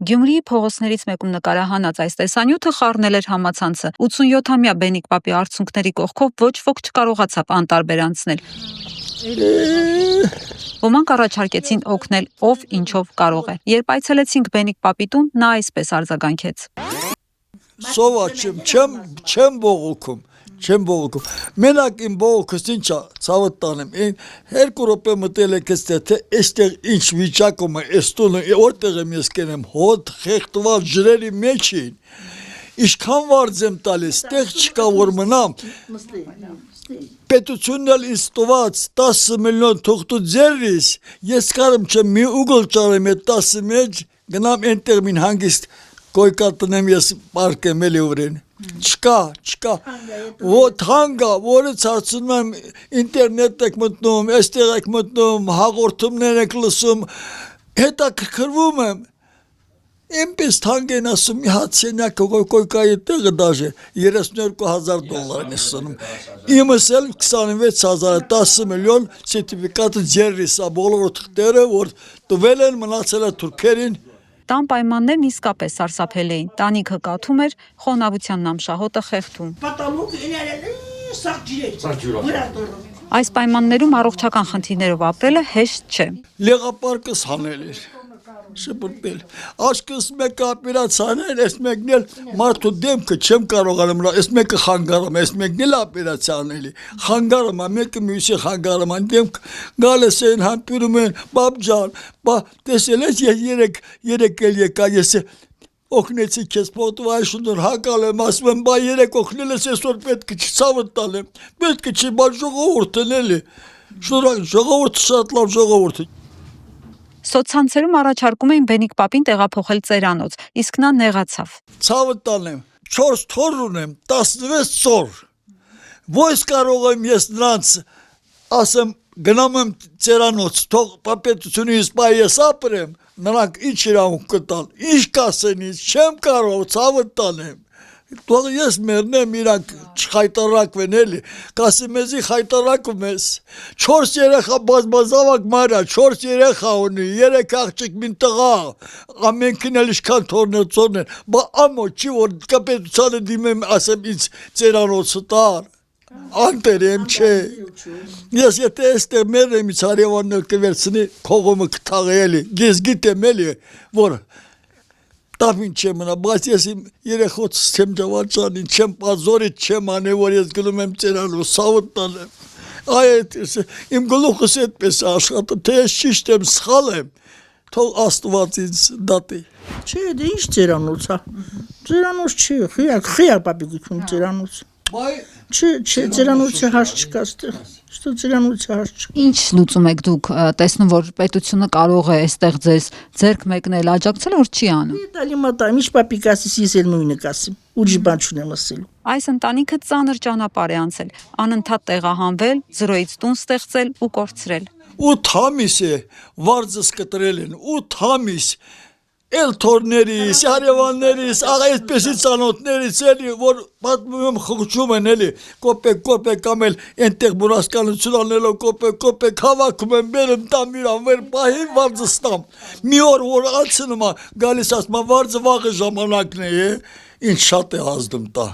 Գյումրիի փողոցներից մեկում նկարահանած այս տեսանյութը խառնել էր համացանցը։ 87-ամյա Բենիկ Պապի արցունքների կողքով ոչ ոք չկարողացավ անտարբեր անցնել։ Ոմանք առաջարկեցին օգնել ով ինչով կարող է։ Երբ այցելեցինք Բենիկ Պապի տուն, նա այսպես արձագանքեց. Չեմ բողոքում։ Մենակ իմ բողոքս ինչա, ցավդ տանեմ, երկու րոպե մտել եք թե այստեղ ինչ վիճակում է, այս տունը որտեղ եմ ես կենեմ, հոտ խեղդված ջրերի մեջ էին, ինչքան վարձ եմ տալիս, տեղ չկա որ մնամ, պետությունն էլ ինձ տված 10 միլիոն թուղթու ձերից, ես կարում չեմ մի ուգլ ճարեմ այդ 10 մեջ, գնամ այնտեղ մին հանգիստ կոյկա տնեմ ես պարկեմ էլի ուրեն, չկա, ոտ հանգա, որից հարցնում եմ ինտերնետ եք մտնում, այստեղ եք մտնում, հաղորդումներ եք լսում, հետաքրքրվում եմ, Էնպես թանկ են ասում, մի հատ սենյակը կոյկայի տեղը դաժե $32,000 են սնում, իմս էլ 26,000, 10 միլիոն սերտիվիկատը ձերրիս է բոլոր թղթերը, որ տվել են մնացել է թուրքերին, Տան պայմաններն իսկապես սարսափելի էին, տանիքը կաթում էր, խոնավության նամշահոտը խեղդում։ Այս պայմաններում առողջական խնդիրներով ապրելը հեշտ չէ։ Լեղապարկս հանել էր, շպրտել, աչքս մեկը ապերացիաներ, այս մեկն էլ մարդու դեմքը չեմ կարողանում, այս մեկը խանգարում, այս մեկն էլ ապերացիա անելի, խանգարում, մեկը մյուսի խանգարում, դեմք գալիս են, համբուրում են, բաբ ջան, տեսել ես երեք էլ եկա, ես օգնեցի քեզ պոտվայշուներ հակալ եմ, ասում եմ, բա երեք օգնել ես այսօր պետք է չի ցավդ տալեմ, պետք է չի, բա ժողովուրդն էլի, ժողովուրդը շատ լավ ժողովուրդ է։ Սոցցանցերում առաջարկում էին Բենիկ Պապին տեղափոխել ծերանոց, իսկ նա նեղացավ։ Ցավդ տանեմ, 4 թոռ ունեմ, 16 ծոր, ո՞յս կարող եմ ես նրանց ասեմ գնամ եմ ծերանոց, թող պետությունից բայ ես ապրեմ, նրանք ինչ իրավունք կտան, ինչ կասեն ինձ, չեմ կարող, ցավդ տանեմ, թող ես մեռնեմ իրանք չխայտարակվեն էլի, կասի մեզի խայտարակում ես, 4 երեխա բազմազավակ մարա, 4 երեխա ունի, 3 աղջիկ մին տղա, ամենքին էլ իշքան թորներ ծորներ, բա ամո չի որ կապետությանը դիմեմ ասեմ ինձ ծերանոցը տար, անտերեմ չէ, ես եթե էստեղ մերեմ ինձ հարևաններ կվերցնի, քողոմը կթաղի էլի, ես գիտեմ էլի, որ տապին չեմ մնա, բայց ես իմ երեխոցս չեմ ճավաճանին, չեմ պազորից չեմ անի, որ ես գնում եմ ծերանոց, սավդ տանեմ, իմ գլուխս այդպես է աշխատում, թե ես ճիշտ եմ, սխալ եմ, թող աստված ինձ դատի։ Չէ, դե ինչ ծերանոց է, ծերանոց չի, խիա պապիկություն ծերանոց, չէ, ծերանոցի հարց չկա ստեղ, что ծերանոցի հարց չկա։ Ինչ լուծում եք դուք, տեսնում որ պետությունը կարող է այստեղ ձեզ ձեռք մեկնել, աջակցել, որ չի անում։ Դալի մատամ, ինչ պապիկ ասիս, ես էլ նույնը կասեմ, ուրիշ բան չունեմ ասելու։ Այս ընտանիքը ծանր ճանապարհ է անցել, անընդհատ տեղահանվել, զրոյից տուն ստեղծել ու կորցրել։ 8 ամիս է վարձս կտրել են, 8 ամիս էլ թորներից, հարևաններից, այդպեսի ծանոթներից էլի, որ պատմում եմ խղճում են էլի, կոպեկ ամել ենտեղ մուրասկանություն անելով կոպեկ հավաքում եմ, բերում տամ իրան, վեր պահին վարձս տամ, մի օր որ անցնում է, գալիս ասում վարձը վաղը ժամանակն է, ինչ շատ է ազդում տա,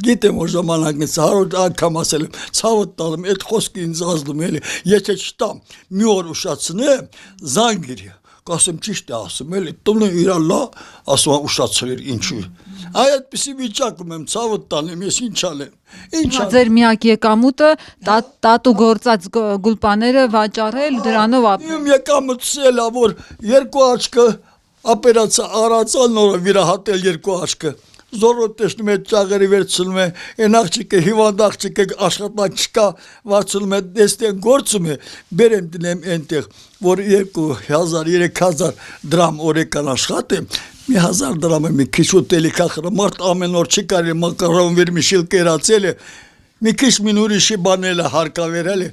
գիտեմ որ ժամանակն է, 100 անգամ ասել եմ, ցավդ տալեմ, այդ խոսքը ինձ ազդում էլի, եթե չտամ, մի օր ուշացնեմ, զանգիրի, կասեմ ճիշտ է ասում էլի, տունը իրա լա, ասում ուշացրիր ինչու, այդպիսի վիճակում եմ, ցավդ տալեմ, ես ինչ անեմ, Ձեր միակ եկամուտը տատու գործած գուլպաները վաճառել, դրանով Իմ եկամուտս էլ է, որ 2 աչքը ապերացա արածալ նորը վիրահատել 2 աչքը, զորոտ տեսնում է ճաղերի վերցնում է, են աղջիկը, հիվանդ աղջիկը աշխատանք չկա, վարձնում է, դեստեն գործում է, բերեմ դնեմ ենտեղ, որ 2,000-3,000 դրամ օրեկան աշխատեմ, 1,000 դրամ է մի քիչ ուտելի կախրը, մարդ ամեն օր չի կարի մակարոն վերմիշիլ կերացել է, մի քիչ մին ուրիշի բանել է հարկավերել է,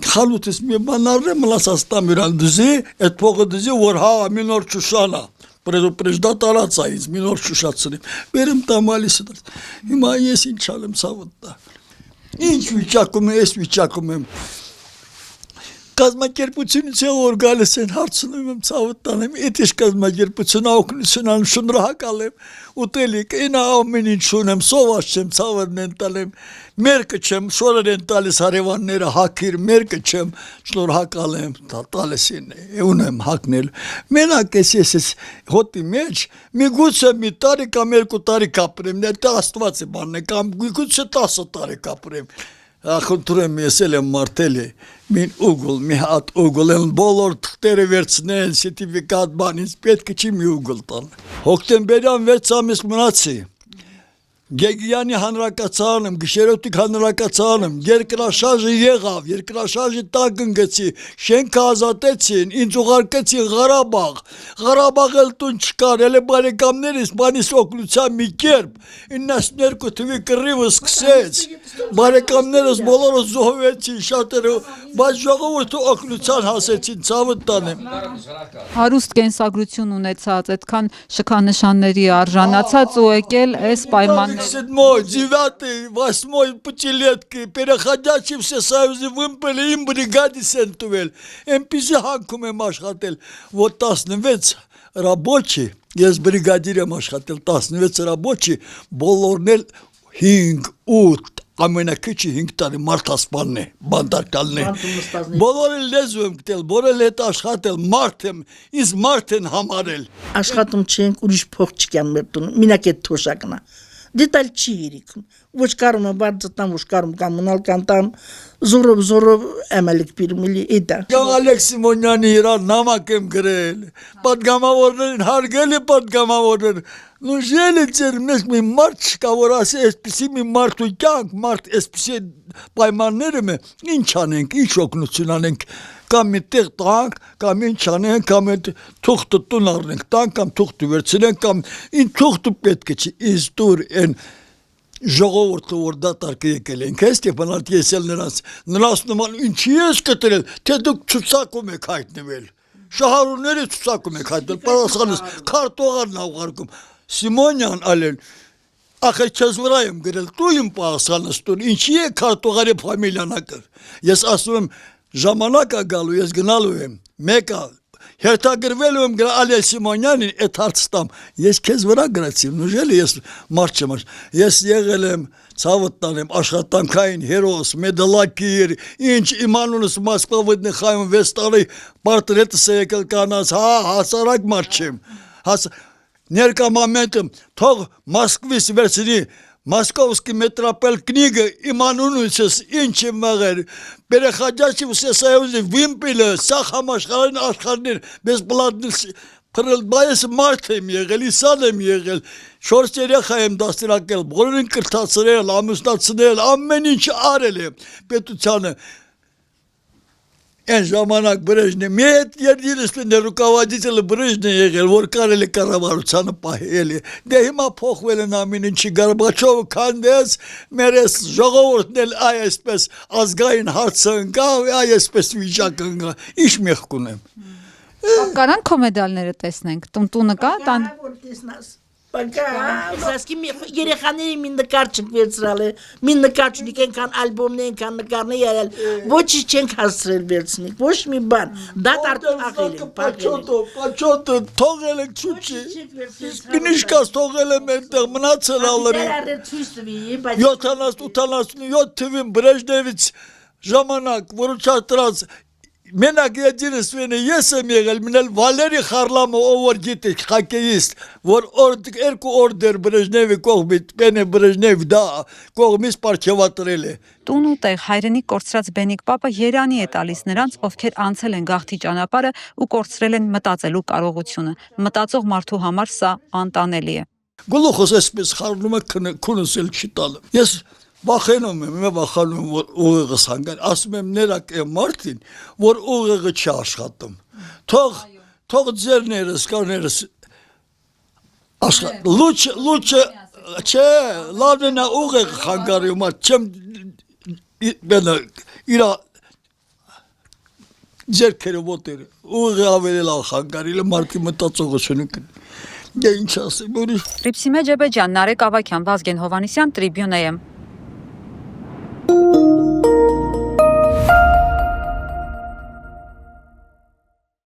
խալուտս մի բան արրեմ, լասած տամ իրան դզի, այդ փողը դզի, որ հա, մի նոր չուշանա, պրեժդատ արած է ինձ, մի նոր չուշացնեմ, վերեմ տամալիս է դրած, հիմա ես ինչ անեմ ցավդ տա, ինչ վիճակում եմ, ես վիճակում եմ, Կազմակերպությունից որ գալիս են հարցնում եմ ցավը տանեմ, այդ ինչ կազմակերպությունը օգնություն ան շնորհակալ եմ, ուտելիք, ինա ամեն ինչ ունեմ, սոված չեմ, ցավն են տալեմ, մերկը չեմ, շորեր են տալիս հարևանները հակիր, մերկը չեմ, շնորհակալ եմ, տալիս ունեմ հակնել։ Մենակ ես հոտի մեջ, միգուցե մի տարի կամ 2 տարի կապրեմ, դա Աստված է բանն է, կամ միգուցե 10 տարի կապրեմ։ Խնդրում ես եմ մարտելի մին ուգլ մի հատ ուգլ են բոլոր թղթերը վերցնեն սերտիֆիկատ բանից պետք չի մի ուգլ տան հոկտեմբերյան 6 ամիս մնացի Գեգյանի հանրակացարանում, գիշերօթիկ հանրակացարանում, երկրաշարժը եղավ, երկրաշարժի տակ ընկեցի, շենքը ազատեցին, ինձ ուղարկեցին Ղարաբաղ, Ղարաբաղ էլ տուն չկար, էլ բարեկամներիս, բանիս օգնության մի կերպ, 92 թվի կռիվը սկսեց, բարեկամներս բոլորը զոհվեցին, շատերը, բայց ժողովուրդը օգնության հասեցին, ցավը տանեմ։ Հարուստ կենսագրություն ունեցած, այդքան շքանշանների արժանացած ու եկել այս պայմաններ 7-й, 9-й, 8-й пятилетки переходячи все союзы вымпели, им бригаде сентувел. Эмпизи ханкум եմ աշխատել, вот 16 рабочий, ես բրիգադիր եմ աշխատել, 16 рабочий, բոլորն էլ 5-8 ամենակիչի 5 տարի մարդասպանն է, բանդարկալն է, բոլորը լեզու եմ գտել, բոլորը հետ աշխատել, մարդ եմ, ինձ մարդ են համարել։ Աշխատում չենք, ուրիշ փող չկան մեր տուն, մինակ այդ թոշակն է։ Դիտալ չի իրիքում, ոչ կարում եմ բարձտամ, ոչ կարում կամունալ կանտամ, զորով էմելիք պիրմիլի իդա։ Ալեքս Սիմոնյանի իրան նամակ եմ գրել, պատգամավորներին հարգել է պատգամավորներ, նուժել է ձեր մեզ մի մարդ չկա, որ ասի այսպիսի մի մարդ ու կյանք, մարդ այսպիսի պայմանները մե, ինչ անենք, ինչ օգնություն անենք, կամ մի տեղ տանք, կամ ինչ անենք, կամ այդ թուղթը տուն առնենք, տանք, կամ թուղթը վերցնենք, կամ ինչ թուղթը պետք է չի, ինձ դուր են ժողովուրդը որ դատարկը եկել ենք, Ստեփանարդ ես էլ նրանց նման ինչի ես կտրել, թե դուք ցուցակում եք հայտնվել, շահառուները ցուցակում եք հայտնվել, պարասխանս քարտողարն ուղարկում, Սիմոնյան ալեն, ախր չես վրա եմ գրել, դու իմ պարասխանս տուն, ինչի է քարտողարի ֆամիլիանակը, ես ասում եմ ժամանակա գալու ես գնալու եմ, մեկը հերթագրվելու եմ Ալիա Սիմոնյանին այդ հարցտամ, ես քեզ վրա գրացի, նուժել ես մարդ չեմ, ես եղել եմ ցավը տանեմ աշխատանքային հերոս, մեդալակիր, ինչ իմանունս Մոսկվա վտնխայում 6 տարի պարտրետս եկել կանաց, հասարակ մարդ չեմ, ներկա մոմենտում թող Մոսկվից վերցնի Московский метропол книга Իմանունուցս ինչ եմ մաղեր Переходячи все союзы вымпели սախ համաշխարհային աշխարհներ բեսպլատներ փրել բայց մարդ եմ եղել իսան եմ եղել 4 երեխա եմ դաստիարակել բոլորին կրթացրել ամուսնացնել ամեն ինչ արել եմ պետությանը Այն ժամանակ Բրեժնև մեծ երկիրը руководителը Բրեժնև եղել, որ կարելի կառավարությանը պահել է։ Դե հիմա փոխվել են ամեն ինչի Գորբաչովը քանդեց, մեր այս ժողովուրդն էլ այսպես ազգային հարցը ընկավ, այսպես վիճակը ընկավ։ Ինչ մեղք ունեմ։ Կարան քո մեդալները տեսնենք, տունտունը կա, տան Զասկի երեխաների մի նկար չենք վերցրալ է, մի նկար չունենք ենքան ալբոմն ենքան նկարն է եղել, ոչի չենք հասցրել վերցնենք, ոչ մի բան, դատարկում աղել ենք, Պաչոտը, թողել ենք չուչի, կնիշկաս թողել եմ ենտեղ, մնացել ալրի, 70-87 թվին Բրեժնևից ժամանակ, որ ուչարտրած, Մենակ եջիրս վենը ես եմ եղել, մինել Վալերի Խարլամը ով գիտի խակեիստ, որ երկու օրդեր Բրեժնևի կողմից, պենե Բրեժնև դա կողմից պարչևատրել է։ Տուն ու տեղ հայրենի կորցրած Բենիկ պապը երանի է տալիս նրանց, ովքեր անցել են գաղթի ճանապարհը ու կորցրել են մտածելու կարողությունը։ Մտածող մարդու համար սա անտանելի է։ Գլուխս այսպես խառնում է քունս էլ չի տալը։ Ես Բախենում եմ, բախանում որ ուղեղս հանգան, ասում եմ ներակ է մարդին, որ ուղեղը չի աշխատում։ Թող ձերներս, կարներս աշխատում։ Լուչը, չէ, լավն է ուղեղը խանգարի մարդ, չեմ բենը իրա ձերքերը ոտերը, ուղեղը ավելի լավ խանգարիլ է մարդի մտածողությունը կնի։ Դե ինչ ասեմ, ուրիշ։ Ռիփսիմե Ջեբեջյան, Նարեկ Ավագյան, Վազգեն Հովանիսյան, Տրիբյուն AM